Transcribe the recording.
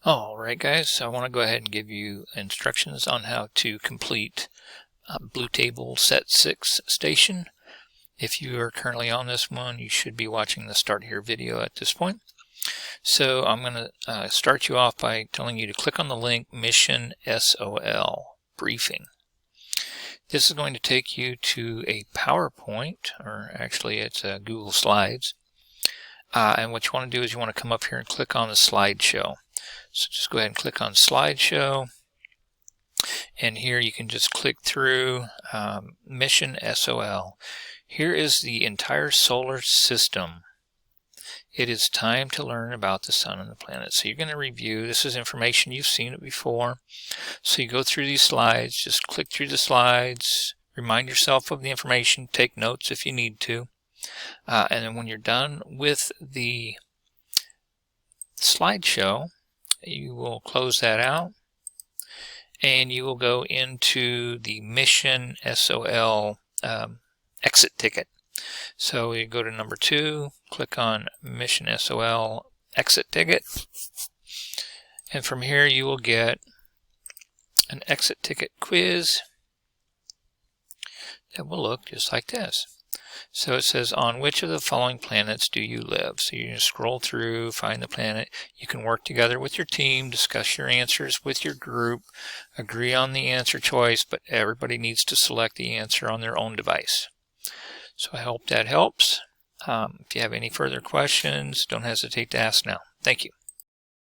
Alright guys, so I want to go ahead and give you instructions on how to complete Blue Table Set 6 station. If you are currently on this one, you should be watching the Start Here video at this point. So I'm going to start you off by telling you to click on the link Mission SOL Briefing. This is going to take you to a PowerPoint, or actually it's Google Slides. And what you want to do is you want to come up here and click on the slideshow. So just go ahead and click on slideshow, and here you can just click through Mission SOL. Here is the entire solar system. It is time to learn about the sun and the planets. So you're going to review. This is information you've seen it before. So you go through these slides, just click through the slides, remind yourself of the information, take notes if you need to. And then when you're done with the slideshow, you will close that out and you will go into the Mission SOL exit ticket. So you go to number 2, click on Mission SOL exit ticket, and from here you will get an exit ticket quiz that will look just like this. So it says, on which of the following planets do you live? So you just scroll through, find the planet. You can work together with your team, discuss your answers with your group, agree on the answer choice, but everybody needs to select the answer on their own device. So I hope that helps. If you have any further questions, don't hesitate to ask now. Thank you.